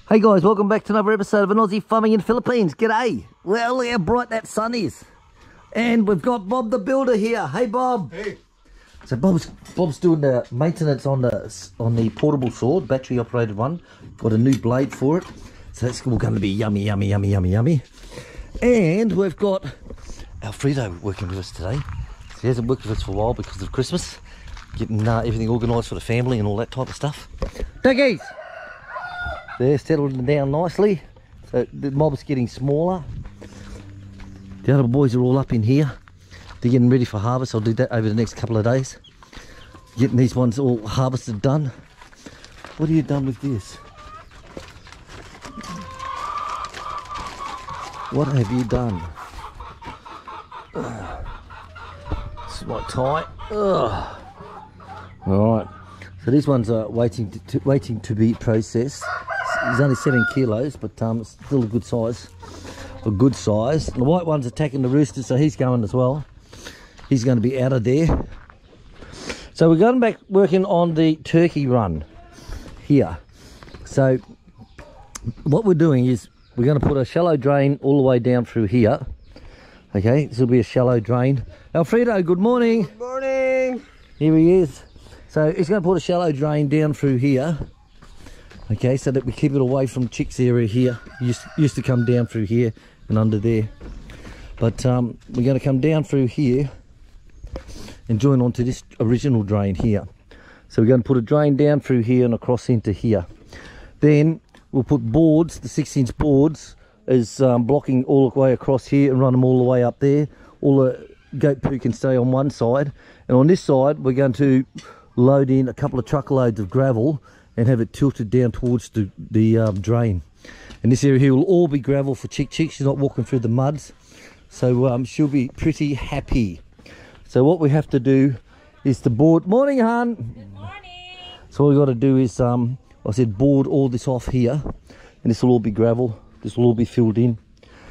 Hey guys, welcome back to another episode of An Aussie Farming in Philippines. G'day. Well, look how bright that sun is. And we've got Bob the Builder here. Hey Bob. Hey. So Bob's doing the maintenance on the portable saw, battery operated one. Got a new blade for it. So that's all going to be yummy, yummy, yummy, yummy, yummy. And we've got Alfredo working with us today. So he hasn't worked with us for a while because of Christmas. Getting everything organised for the family and all that type of stuff. Doggies! They're settling down nicely. So the mob's getting smaller. The other boys are all up in here. They're getting ready for harvest. I'll do that over the next couple of days. Getting these ones all harvested done. What have you done with this? What have you done? It's quite tight. Alright. So these ones are waiting to be processed. It's only 7 kilos, but it's still a good size. A good size. And the white one's attacking the rooster, so he's going as well. He's going to be out of there. So we're going back working on the turkey run here. So what we're doing is we're going to put a shallow drain all the way down through here. Okay, this will be a shallow drain. Alfredo, good morning. Good morning. Here he is. So he's going to put a shallow drain down through here. Okay, so that we keep it away from Chick's area here. Used to come down through here and under there. But we're going to come down through here and join onto this original drain here. So we're going to put a drain down through here and across into here. Then we'll put boards, the 6-inch boards, as blocking all the way across here and run them all the way up there. All the goat poo can stay on one side. And on this side, we're going to load in a couple of truckloads of gravel and have it tilted down towards the drain. And this area here will all be gravel for Chick. She's not walking through the muds, so she'll be pretty happy. So what we have to do is to board. Morning, hon. Good morning. So what we got to do is, I said, board all this off here, and this will all be gravel. This will all be filled in.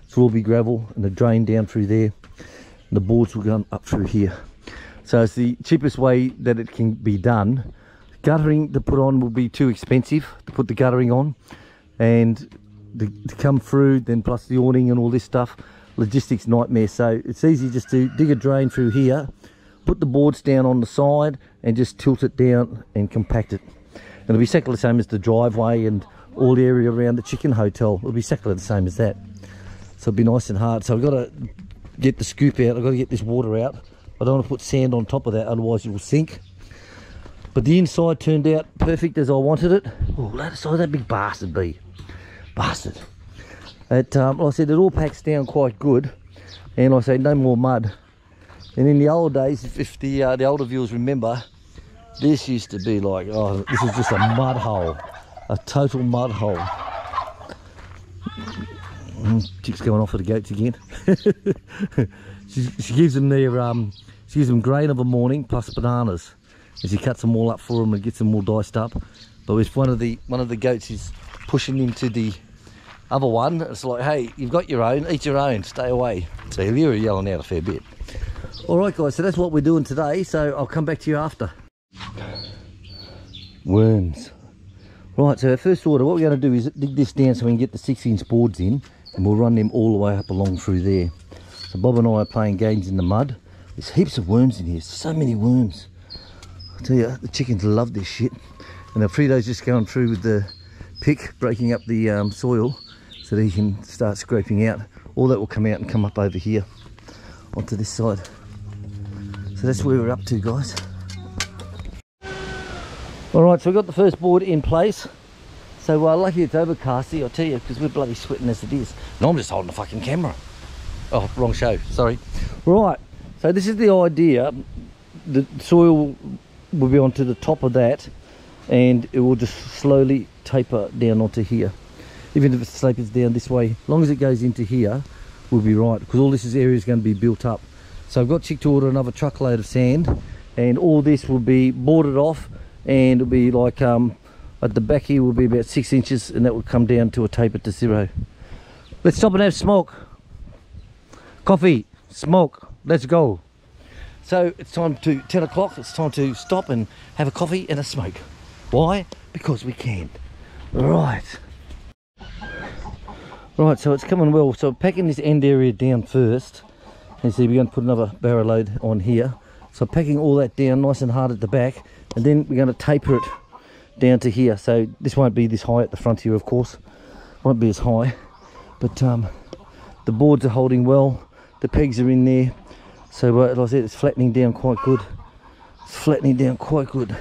This will all be gravel, and the drain down through there. And the boards will go up through here. So it's the cheapest way that it can be done. Guttering to put on will be too expensive to put the guttering on, and to come through, then plus the awning and all this stuff, logistics nightmare. So it's easy just to dig a drain through here, put the boards down on the side and just tilt it down and compact it. And it'll be exactly the same as the driveway and all the area around the chicken hotel. It'll be exactly the same as that. So it'll be nice and hard. So I've got to get the scoop out. I've got to get this water out. I don't want to put sand on top of that, otherwise it will sink. But the inside turned out perfect as I wanted it. Oh, look at that big bastard bee. Bastard. Like I said, it all packs down quite good. And like I say, no more mud. And in the old days, if the older viewers remember, this used to be like, oh, this is just a mud hole. A total mud hole. Chick's going off for the goats again. she gives them their, she gives them grain of a morning plus bananas. And she cuts them all up for them and gets them all diced up. But if one of the goats is pushing into the other one, it's like, hey, you've got your own, eat your own, stay away. So you're yelling out a fair bit. All right, guys, so that's what we're doing today. So I'll come back to you after. Worms. Right, so our first order, what we're going to do is dig this down so we can get the 6-inch boards in, and we'll run them all the way up along through there. So Bob and I are playing games in the mud. There's heaps of worms in here, so many worms. I tell you, the chickens love this shit. And Alfredo's just going through with the pick, breaking up the soil so that he can start scraping out. All that will come out and come up over here onto this side. So that's where we're up to, guys. Alright, so we've got the first board in place. So lucky it's overcasty, I'll tell you, because we're bloody sweating as it is. No, I'm just holding the fucking camera. Oh, wrong show, sorry. Right, so this is the idea. The soil will be onto the top of that, and it will just slowly taper down onto here. Even if it tapers down this way, as long as it goes into here, we'll be right, because all this area is going to be built up. So I've got Chick to order another truckload of sand, and all this will be boarded off, and it'll be like at the back here will be about 6 inches, and that will come down to a taper to 0. Let's stop and have smoke. Coffee, smoke, let's go. So it's time to 10 o'clock, it's time to stop and have a coffee and a smoke. Why? Because we can. Right. Right, so it's coming well. So packing this end area down first. And see, we're going to put another barrow load on here. So packing all that down nice and hard at the back, and then we're going to taper it down to here. So this won't be this high at the front here, of course. Won't be as high, but the boards are holding well. The pegs are in there. So like I said, it's flattening down quite good. It's flattening down quite good.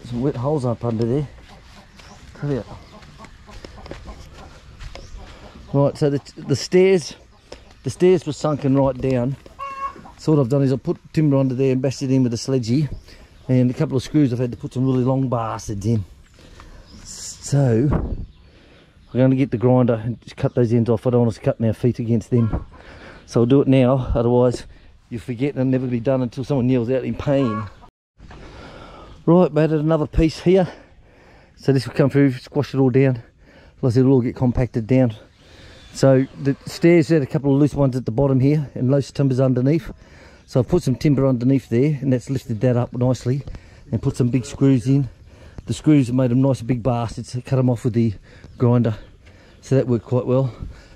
Some wet holes up under there. Tell you. Right, so the stairs were sunken right down. So what I've done is I've put timber under there and bashed it in with a sledgy, and a couple of screws I've had to put some really long bastards in. So we're going to get the grinder and just cut those ends off. I don't want us cutting our feet against them. So I'll do it now, otherwise you forget and it'll never be done until someone yells out in pain. Right, made it another piece here. So this will come through, squash it all down. Like I said, it'll all get compacted down. So the stairs had a couple of loose ones at the bottom here and loose timbers underneath. So I've put some timber underneath there, and that's lifted that up nicely, and put some big screws in. The screws have made them nice and big bastards. Cut them off with the grinder. So that worked quite well.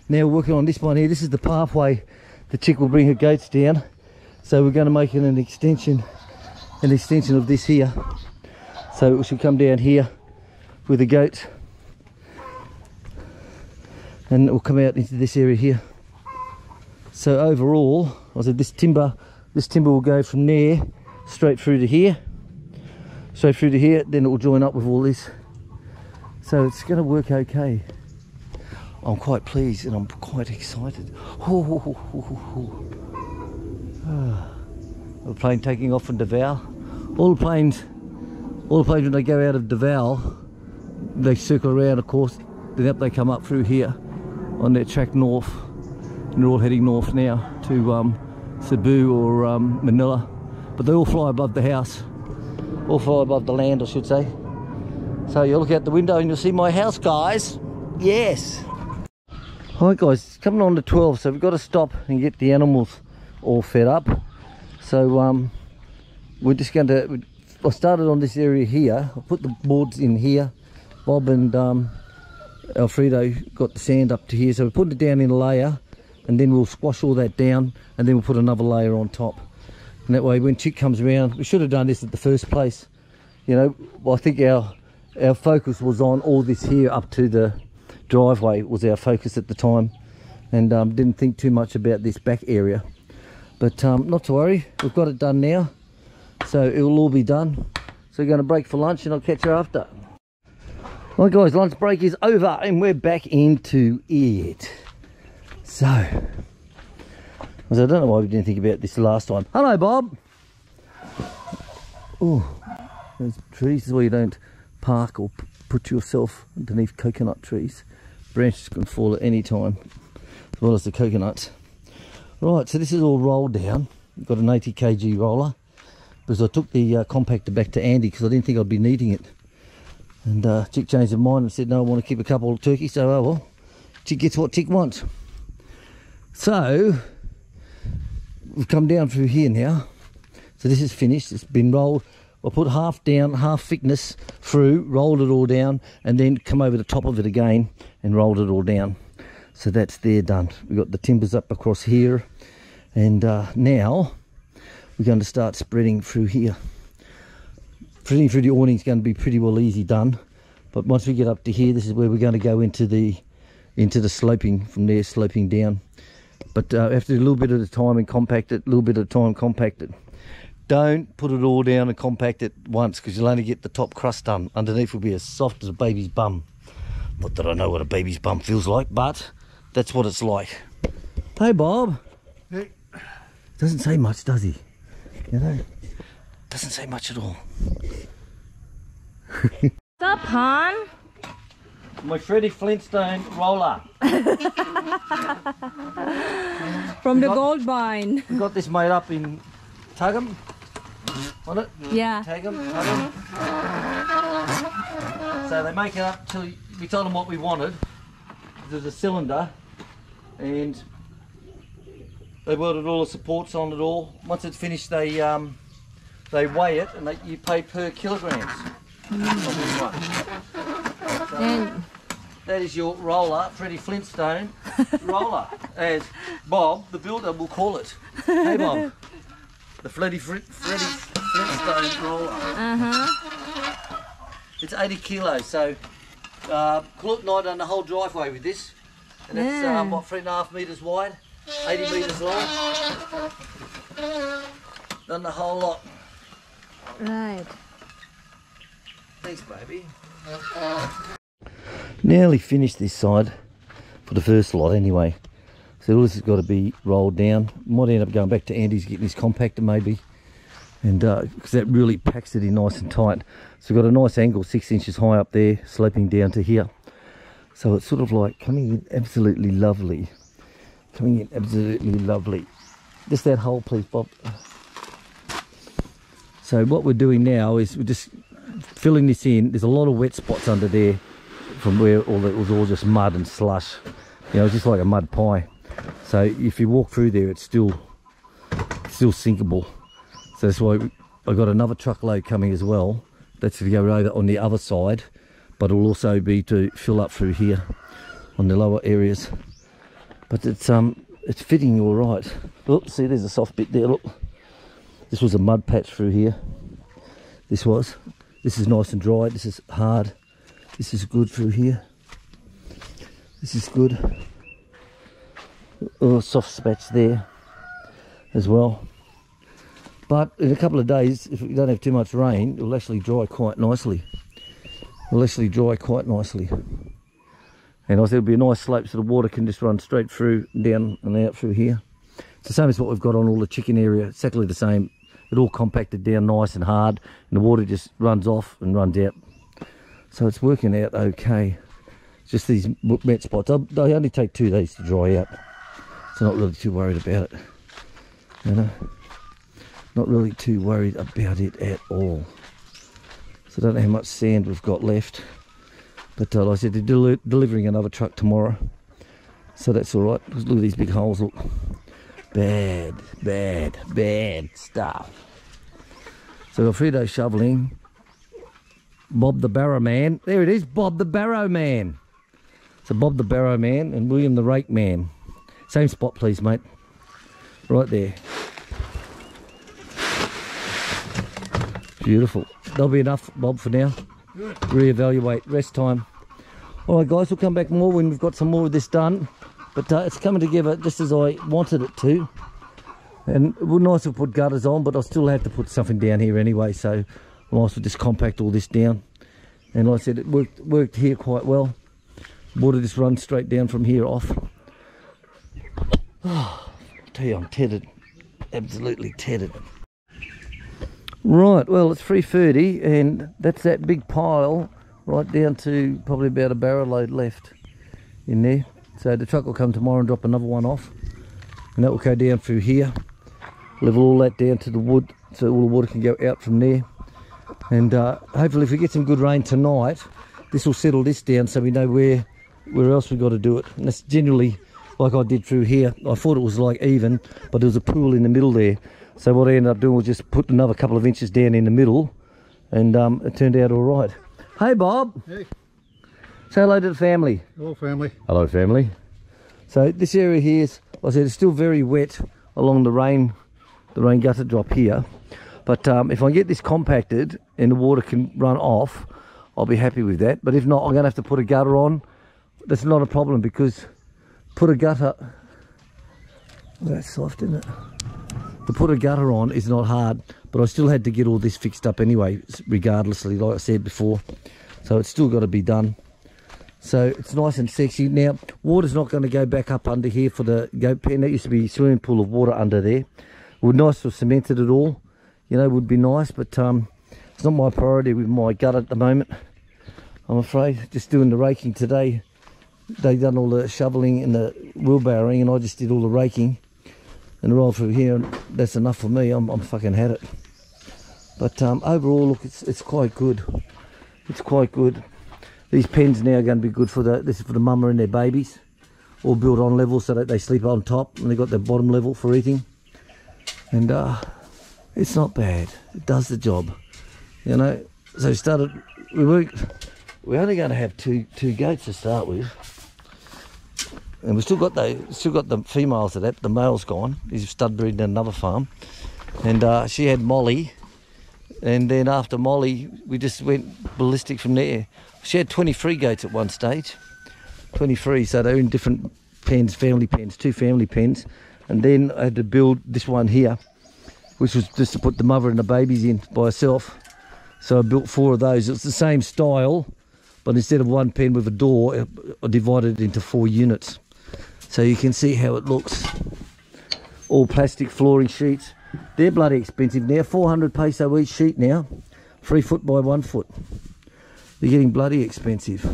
Now we're working on this one here. This is the pathway the chick will bring her goats down. So we're going to make it an extension of this here. So it should come down here with the goats, and it will come out into this area here. So overall, I said this timber will go from there straight through to here, then it will join up with all this. So it's going to work okay. I'm quite pleased and I'm quite excited. The plane taking off from Davao. All the planes when they go out of Davao, they circle around, of course, then up they come up through here on their track north, and they're all heading north now to Cebu or Manila, but they all fly above the house, all fly above the land, I should say. So you look out the window and you'll see my house, guys. Yes. Alright guys, it's coming on to 12, so we've got to stop and get the animals all fed up. So we're just going to, I started on this area here. I put the boards in here. Bob and Alfredo got the sand up to here, so we put it down in a layer, and then we'll squash all that down, and then we'll put another layer on top. And that way when Chick comes around, we should have done this at the first place, you know. Well, I think our focus was on all this here up to the driveway was our focus at the time, and didn't think too much about this back area. But not to worry, we've got it done now, so it will all be done. So we're going to break for lunch, and I'll catch you after. Right guys, lunch break is over and we're back into it. So I don't know why we didn't think about this last time. Hello Bob. Oh, those trees, this is where you don't park or put yourself underneath coconut trees. Branches can fall at any time, as well as the coconuts. Right, so this is all rolled down. We've got an 80 kg roller, because I took the compactor back to Andy because I didn't think I'd be needing it. And Chick changed her mind and said, no, I want to keep a couple of turkeys. So, oh well, Chick gets what Chick wants. So, we've come down through here now. So this is finished, it's been rolled. I put half down, half thickness through, rolled it all down, and then come over the top of it again and rolled it all down. So that's there done. We've got the timbers up across here. And now, we're going to start spreading through here. Spreading through the awning is going to be pretty well easy done, but once we get up to here, this is where we're going to go into the sloping, from there sloping down. But have to do a little bit at a time and compact it, a little bit at a time, compact it. Don't put it all down and compact it once, because you'll only get the top crust done. Underneath will be as soft as a baby's bum. Not that I know what a baby's bum feels like, but that's what it's like. Hey Bob. Hey. Doesn't say much, does he? You know, doesn't say much at all. What's up, hon? My Freddie Flintstone roller. From the gold mine. We got this made up in Tug'em. Want it? Yeah. Tug'em. So they make it up till we told them what we wanted. There's a cylinder, and they welded all the supports on it all. Once it's finished, they they weigh it and you pay per kilograms on this one. So, And that is your roller, Freddie Flintstone roller, as Bob, the builder, will call it. Hey Bob, the Freddie Flintstone roller. It's 80 kilos, so call it night on the whole driveway with this. And it's what, 3.5 metres wide, 80 metres long. Done the whole lot. right. Thanks, baby. Nearly finished this side for the first lot anyway. So all this has got to be rolled down. Might end up going back to Andy's, getting this compactor maybe. And because that really packs it in nice and tight. So we've got a nice angle 6 inches high up there, sloping down to here. So it's sort of like coming in absolutely lovely. Coming in absolutely lovely. Just that hole, please, Bob. So what we're doing now is we're just filling this in. There's a lot of wet spots under there from where it was all just mud and slush. You know, it's just like a mud pie. So if you walk through there, it's still sinkable. So that's why I've got another truckload coming as well. That's to go over on the other side, but it'll also be to fill up through here on the lower areas. But it's fitting all right. Look, see, there's a soft bit there. Look, this was a mud patch through here. This is nice and dry. This is hard. This is good through here. This is good. Oh, soft spats there as well. But in a couple of days, if we don't have too much rain, it'll actually dry quite nicely. It'll actually dry quite nicely. And I said it'll be a nice slope so the water can just run straight through, down and out through here. It's the same as what we've got on all the chicken area, exactly the same. It all compacted down nice and hard, and the water just runs off and runs out. So it's working out okay. It's just these wet spots. They only take 2 days to dry out. So not really too worried about it. You know? Not really too worried about it at all. So I don't know how much sand we've got left. But like I said, they're delivering another truck tomorrow. So that's alright. Look at these big holes. Look. Bad, bad, bad stuff. So Alfredo shoveling. Bob the Barrow Man. There it is, Bob the Barrow Man. So Bob the Barrow Man and William the Rake Man. Same spot, please, mate. Right there. Beautiful. That'll be enough, Bob, for now. Good. Reevaluate, rest time. Alright guys, we'll come back more when we've got some more of this done. But it's coming together just as I wanted it to. And it would be nice to put gutters on, but I'll still have to put something down here anyway, so I might as well just compact all this down. And like I said, it worked here quite well. Water just runs straight down from here off. Oh, I tell you, I'm tethered. Absolutely tethered. Right, well, it's 3:30 and that's that big pile right down to probably about a barrow load left in there. So the truck will come tomorrow and drop another one off. And that will go down through here. Level all that down to the wood so all the water can go out from there. And hopefully if we get some good rain tonight, this will settle this down so we know where else we've got to do it. And that's generally like I did through here. I thought it was like even, but there was a pool in the middle there. So what I ended up doing was just put another couple of inches down in the middle, and it turned out all right. Hey Bob. Hey. Say hello to the family. Hello family. Hello family. So this area here is, like I said, it's still very wet along the rain gutter drop here. But if I get this compacted and the water can run off, I'll be happy with that. But if not, I'm going to have to put a gutter on. That's not a problem because put a gutter, that's soft, isn't it? To put a gutter on is not hard, but I still had to get all this fixed up anyway, regardlessly, like I said before. So it's still got to be done. So it's nice and sexy. Now, water's not going to go back up under here for the goat pen. There used to be a swimming pool of water under there. It would be nice to have cemented it all. You know, would be nice, but it's not my priority with my gut at the moment. I'm afraid. Just doing the raking today. They done all the shoveling and the wheelbarrowing, and I just did all the raking and roll through here, and that's enough for me. I'm fucking had it. But overall, look, it's quite good. It's quite good. These pens now are going to be good for this is for the mama and their babies, all built on level so that they sleep on top, and they got their bottom level for eating. And It's not bad. It does the job. You know, so we're only going to have two goats to start with. And we still got the females of that. The male's gone. He's stud breeding at another farm. And she had Molly. And then after Molly, we just went ballistic from there. She had 23 goats at one stage. 23, so they're in different pens, family pens, 2 family pens. And then I had to build this one here, which was just to put the mother and the babies in by herself. So I built 4 of those. It's the same style, but instead of one pen with a door, I divided it into 4 units. So you can see how it looks. All plastic flooring sheets. They're bloody expensive now. 400 peso each sheet now. 3 foot by 1 foot. They're getting bloody expensive,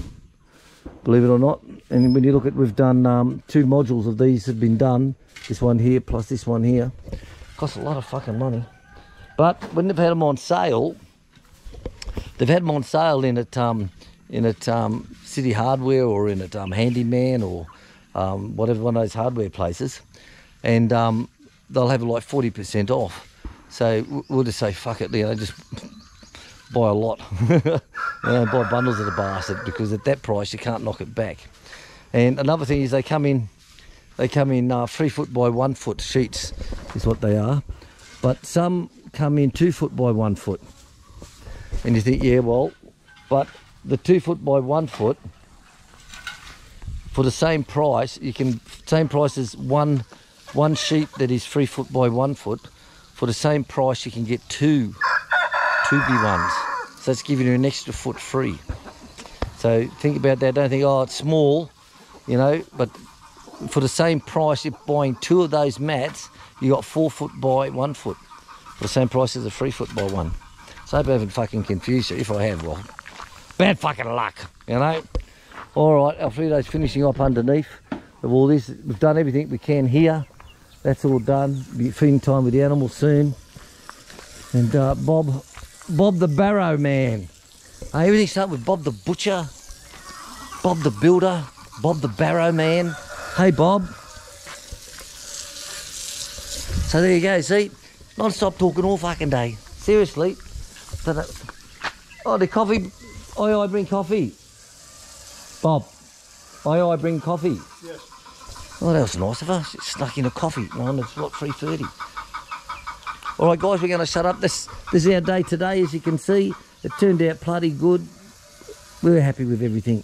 believe it or not. And when you look at, we've done 2 modules of these have been done. This one here plus this one here. Costs a lot of fucking money. But when they've had them on sale, they've had them on sale in at City Hardware or in at Handyman or whatever one of those hardware places, and they'll have like 40% off. So we'll just say fuck it, you know, just buy a lot, you know, buy bundles of the bastard, because at that price you can't knock it back. And another thing is they come in 3 foot by 1 foot sheets is what they are, but some come in 2 foot by 1 foot. And you think, yeah, well, but the 2 foot by 1 foot, for the same price, same price as one sheet that is 3 foot by 1 foot. For the same price, you can get 2 B1s. So it's giving you an extra foot free. So think about that. Don't think, oh, it's small, you know. But for the same price, you're buying 2 of those mats. You got 4 foot by 1 foot for the same price as a 3 foot by 1. So I hope I haven't fucking confused you. If I have, well, bad fucking luck, you know. All right, Alfredo's finishing up underneath of all this. We've done everything we can here. That's all done. Be feeding time with the animals soon. And Bob the Barrow Man. Everything starts with Bob the Butcher, Bob the Builder, Bob the Barrow Man. Hey, Bob. So there you go, see? Non-stop talking all fucking day. Seriously. But, oh, the coffee. I bring coffee. Bob, I bring coffee. Yes. Oh, that was nice of her. She snuck in a coffee. No, it's what, 3:30. All right, guys, we're going to shut up. This is our day today, as you can see. It turned out bloody good. We're happy with everything.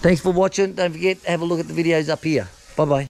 Thanks for watching. Don't forget, have a look at the videos up here. Bye-bye.